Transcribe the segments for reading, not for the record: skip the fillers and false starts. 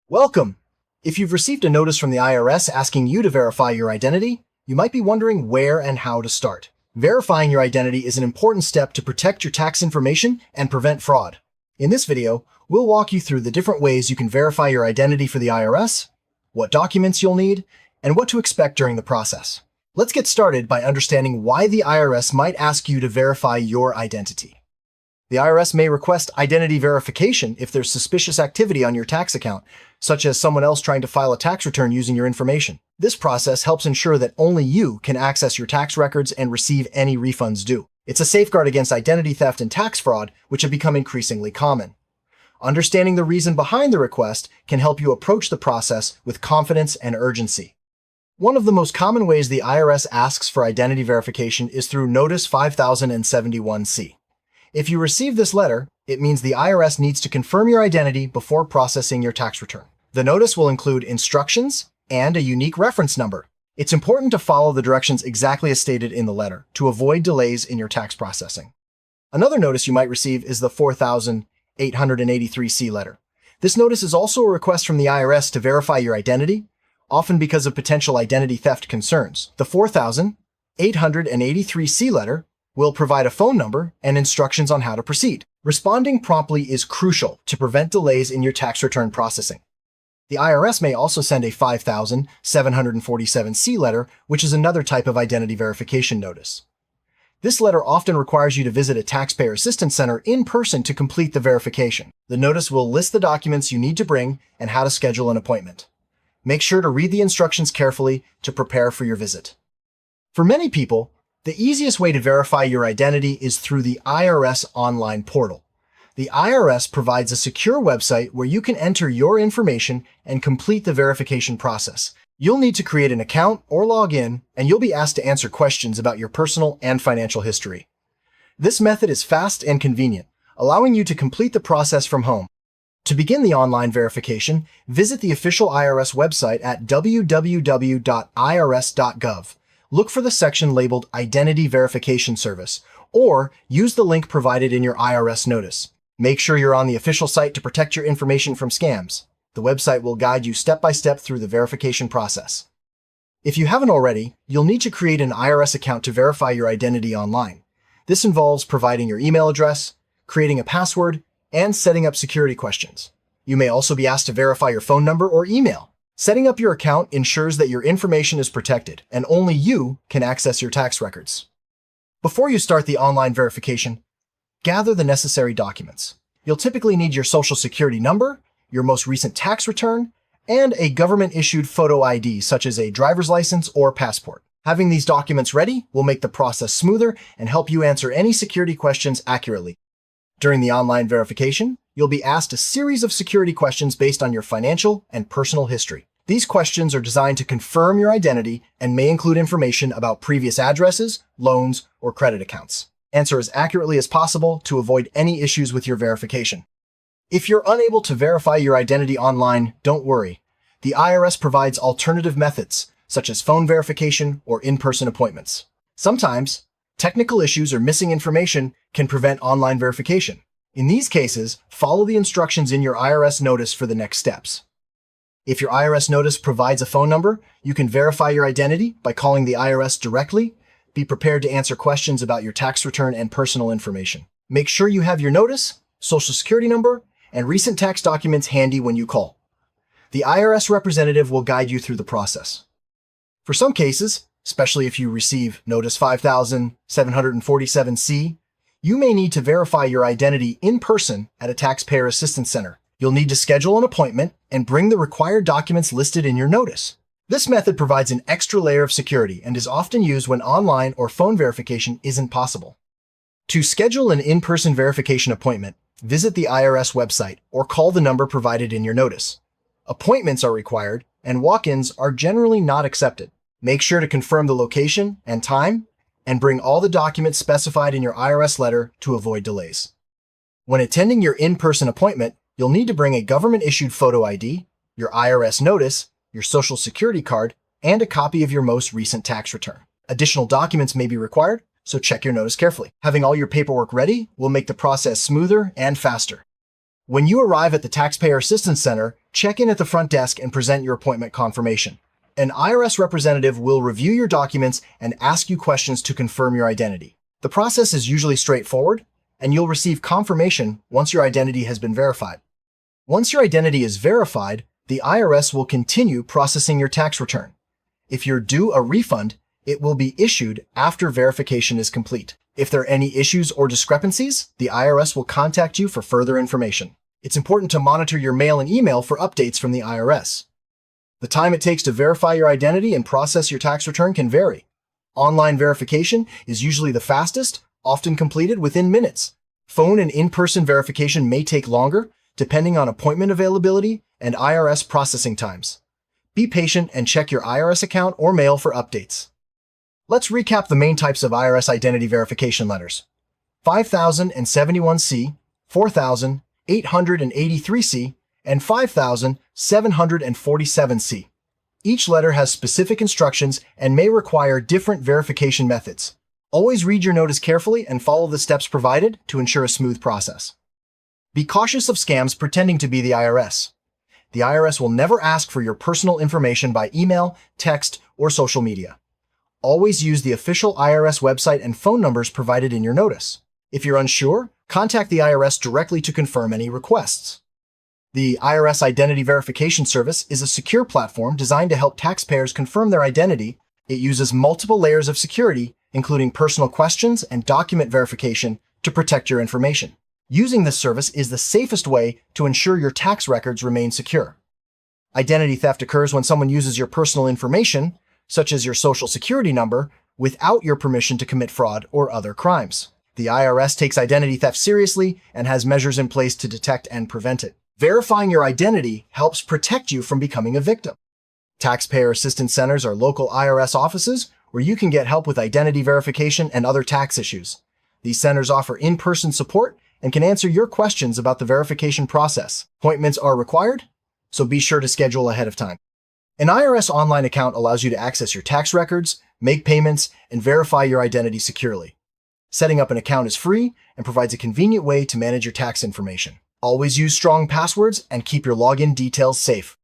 Welcome! If you've received a notice from the IRS asking you to verify your identity, you might be wondering where and how to start. Verifying your identity is an important step to protect your tax information and prevent fraud. In this video, we'll walk you through the different ways you can verify your identity for the IRS, what documents you'll need, and what to expect during the process. Let's get started by understanding why the IRS might ask you to verify your identity. The IRS may request identity verification if there's suspicious activity on your tax account, such as someone else trying to file a tax return using your information. This process helps ensure that only you can access your tax records and receive any refunds due. It's a safeguard against identity theft and tax fraud, which have become increasingly common. Understanding the reason behind the request can help you approach the process with confidence and urgency. One of the most common ways the IRS asks for identity verification is through Notice 5071C. If you receive this letter, it means the IRS needs to confirm your identity before processing your tax return. The notice will include instructions and a unique reference number. It's important to follow the directions exactly as stated in the letter to avoid delays in your tax processing. Another notice you might receive is the 4883C letter. This notice is also a request from the IRS to verify your identity, often because of potential identity theft concerns. The 4883C letter will provide a phone number and instructions on how to proceed. Responding promptly is crucial to prevent delays in your tax return processing. The IRS may also send a 5747C letter, which is another type of identity verification notice. This letter often requires you to visit a taxpayer assistance center in person to complete the verification. The notice will list the documents you need to bring and how to schedule an appointment. Make sure to read the instructions carefully to prepare for your visit. For many people, the easiest way to verify your identity is through the IRS online portal. The IRS provides a secure website where you can enter your information and complete the verification process. You'll need to create an account or log in, and you'll be asked to answer questions about your personal and financial history. This method is fast and convenient, allowing you to complete the process from home. To begin the online verification, visit the official IRS website at www.irs.gov. Look for the section labeled Identity Verification Service, or use the link provided in your IRS notice. Make sure you're on the official site to protect your information from scams. The website will guide you step by step through the verification process. If you haven't already, you'll need to create an IRS account to verify your identity online. This involves providing your email address, creating a password, and setting up security questions. You may also be asked to verify your phone number or email. Setting up your account ensures that your information is protected and only you can access your tax records. Before you start the online verification, gather the necessary documents. You'll typically need your Social Security number, your most recent tax return, and a government-issued photo ID such as a driver's license or passport. Having these documents ready will make the process smoother and help you answer any security questions accurately. During the online verification, you'll be asked a series of security questions based on your financial and personal history. These questions are designed to confirm your identity and may include information about previous addresses, loans, or credit accounts. Answer as accurately as possible to avoid any issues with your verification. If you're unable to verify your identity online, don't worry. The IRS provides alternative methods, such as phone verification or in-person appointments. Sometimes, technical issues or missing information can prevent online verification. In these cases, follow the instructions in your IRS notice for the next steps. If your IRS notice provides a phone number, you can verify your identity by calling the IRS directly. Be prepared to answer questions about your tax return and personal information. Make sure you have your notice, Social Security number, and recent tax documents handy when you call. The IRS representative will guide you through the process. For some cases, especially if you receive Notice 5747C, you may need to verify your identity in person at a taxpayer assistance center. You'll need to schedule an appointment and bring the required documents listed in your notice. This method provides an extra layer of security and is often used when online or phone verification isn't possible. To schedule an in-person verification appointment, visit the IRS website or call the number provided in your notice. Appointments are required, and walk-ins are generally not accepted. Make sure to confirm the location and time, and bring all the documents specified in your IRS letter to avoid delays. When attending your in-person appointment, you'll need to bring a government-issued photo ID, your IRS notice, your Social Security card, and a copy of your most recent tax return. Additional documents may be required, so check your notice carefully. Having all your paperwork ready will make the process smoother and faster. When you arrive at the Taxpayer Assistance Center, check in at the front desk and present your appointment confirmation. An IRS representative will review your documents and ask you questions to confirm your identity. The process is usually straightforward, and you'll receive confirmation once your identity has been verified. Once your identity is verified, the IRS will continue processing your tax return. If you're due a refund, it will be issued after verification is complete. If there are any issues or discrepancies, the IRS will contact you for further information. It's important to monitor your mail and email for updates from the IRS. The time it takes to verify your identity and process your tax return can vary. Online verification is usually the fastest, often completed within minutes. Phone and in-person verification may take longer, depending on appointment availability and IRS processing times. Be patient and check your IRS account or mail for updates. Let's recap the main types of IRS identity verification letters. 5071C, 4883C, and 5747C. Each letter has specific instructions and may require different verification methods. Always read your notice carefully and follow the steps provided to ensure a smooth process. Be cautious of scams pretending to be the IRS. The IRS will never ask for your personal information by email, text, or social media. Always use the official IRS website and phone numbers provided in your notice. If you're unsure, contact the IRS directly to confirm any requests. The IRS Identity Verification Service is a secure platform designed to help taxpayers confirm their identity. It uses multiple layers of security, including personal questions and document verification, to protect your information. Using this service is the safest way to ensure your tax records remain secure. Identity theft occurs when someone uses your personal information, such as your social security number, without your permission to commit fraud or other crimes. The IRS takes identity theft seriously and has measures in place to detect and prevent it. Verifying your identity helps protect you from becoming a victim. Taxpayer Assistance Centers are local IRS offices where you can get help with identity verification and other tax issues. These centers offer in-person support and can answer your questions about the verification process. Appointments are required, so be sure to schedule ahead of time. An IRS online account allows you to access your tax records, make payments, and verify your identity securely. Setting up an account is free and provides a convenient way to manage your tax information. Always use strong passwords and keep your login details safe.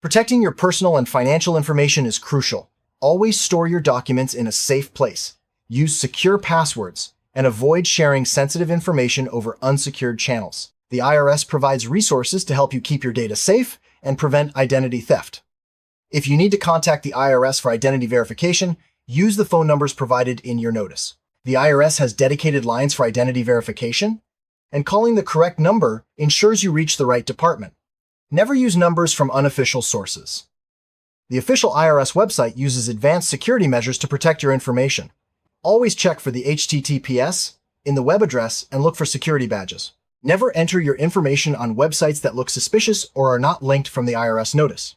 Protecting your personal and financial information is crucial. Always store your documents in a safe place. Use secure passwords and avoid sharing sensitive information over unsecured channels. The IRS provides resources to help you keep your data safe and prevent identity theft. If you need to contact the IRS for identity verification, use the phone numbers provided in your notice. The IRS has dedicated lines for identity verification, and calling the correct number ensures you reach the right department. Never use numbers from unofficial sources. The official IRS website uses advanced security measures to protect your information. Always check for the HTTPS in the web address and look for security badges. Never enter your information on websites that look suspicious or are not linked from the IRS notice.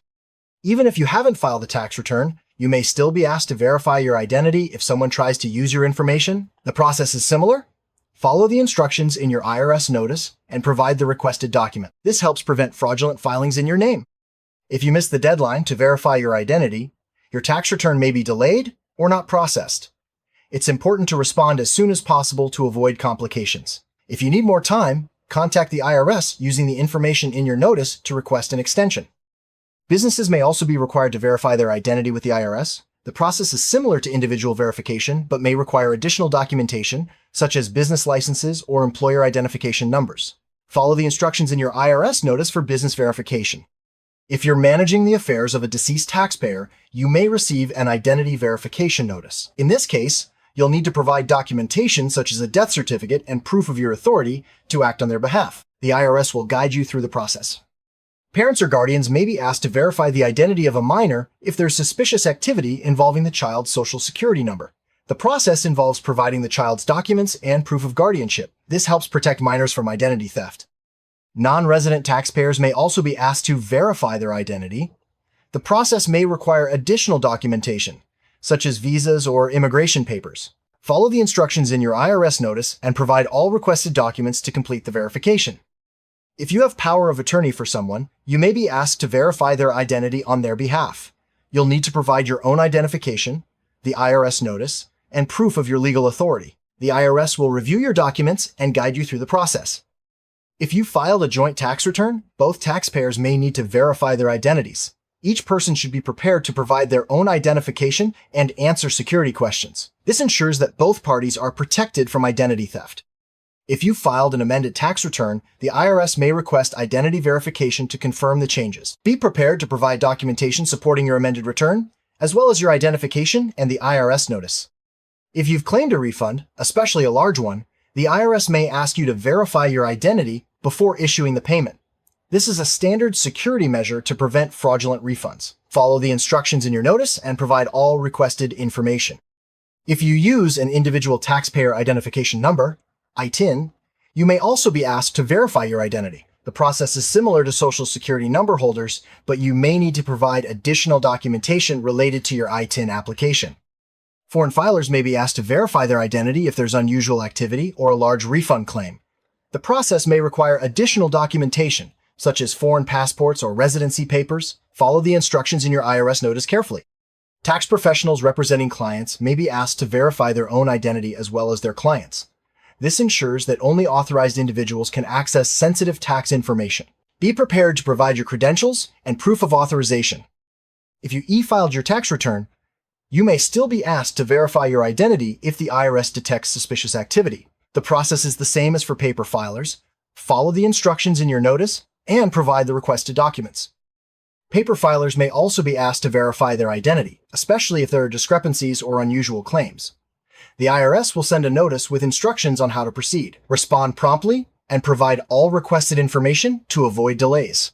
Even if you haven't filed a tax return, you may still be asked to verify your identity if someone tries to use your information. The process is similar. Follow the instructions in your IRS notice and provide the requested document. This helps prevent fraudulent filings in your name. If you miss the deadline to verify your identity, your tax return may be delayed or not processed. It's important to respond as soon as possible to avoid complications. If you need more time, contact the IRS using the information in your notice to request an extension. Businesses may also be required to verify their identity with the IRS. The process is similar to individual verification, but may require additional documentation, such as business licenses or employer identification numbers. Follow the instructions in your IRS notice for business verification. If you're managing the affairs of a deceased taxpayer, you may receive an identity verification notice. In this case, you'll need to provide documentation such as a death certificate and proof of your authority to act on their behalf. The IRS will guide you through the process. Parents or guardians may be asked to verify the identity of a minor if there's suspicious activity involving the child's social security number. The process involves providing the child's documents and proof of guardianship. This helps protect minors from identity theft. Non-resident taxpayers may also be asked to verify their identity. The process may require additional documentation, such as visas or immigration papers. Follow the instructions in your IRS notice and provide all requested documents to complete the verification. If you have power of attorney for someone, you may be asked to verify their identity on their behalf. You'll need to provide your own identification, the IRS notice, and proof of your legal authority. The IRS will review your documents and guide you through the process. If you filed a joint tax return, both taxpayers may need to verify their identities. Each person should be prepared to provide their own identification and answer security questions. This ensures that both parties are protected from identity theft. If you filed an amended tax return, the IRS may request identity verification to confirm the changes. Be prepared to provide documentation supporting your amended return, as well as your identification and the IRS notice. If you've claimed a refund, especially a large one, the IRS may ask you to verify your identity before issuing the payment. This is a standard security measure to prevent fraudulent refunds. Follow the instructions in your notice and provide all requested information. If you use an individual taxpayer identification number, ITIN, you may also be asked to verify your identity. The process is similar to Social Security number holders, but you may need to provide additional documentation related to your ITIN application. Foreign filers may be asked to verify their identity if there's unusual activity or a large refund claim. The process may require additional documentation, such as foreign passports or residency papers. Follow the instructions in your IRS notice carefully. Tax professionals representing clients may be asked to verify their own identity as well as their clients'. This ensures that only authorized individuals can access sensitive tax information. Be prepared to provide your credentials and proof of authorization. If you e-filed your tax return, you may still be asked to verify your identity if the IRS detects suspicious activity. The process is the same as for paper filers. Follow the instructions in your notice and provide the requested documents. Paper filers may also be asked to verify their identity, especially if there are discrepancies or unusual claims. The IRS will send a notice with instructions on how to proceed. Respond promptly and provide all requested information to avoid delays.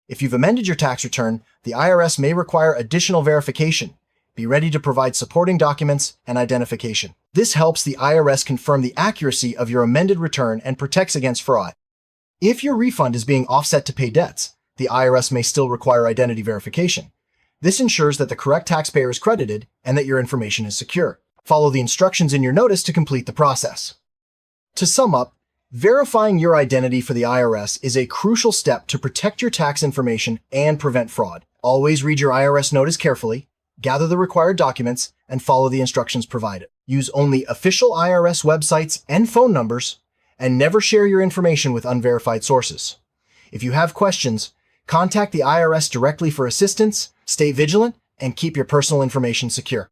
If you've amended your tax return, the IRS may require additional verification. Be ready to provide supporting documents and identification. This helps the IRS confirm the accuracy of your amended return and protects against fraud. If your refund is being offset to pay debts, the IRS may still require identity verification. This ensures that the correct taxpayer is credited and that your information is secure. Follow the instructions in your notice to complete the process. To sum up, verifying your identity for the IRS is a crucial step to protect your tax information and prevent fraud. Always read your IRS notice carefully, gather the required documents, and follow the instructions provided. Use only official IRS websites and phone numbers, and never share your information with unverified sources. If you have questions, contact the IRS directly for assistance, stay vigilant, and keep your personal information secure.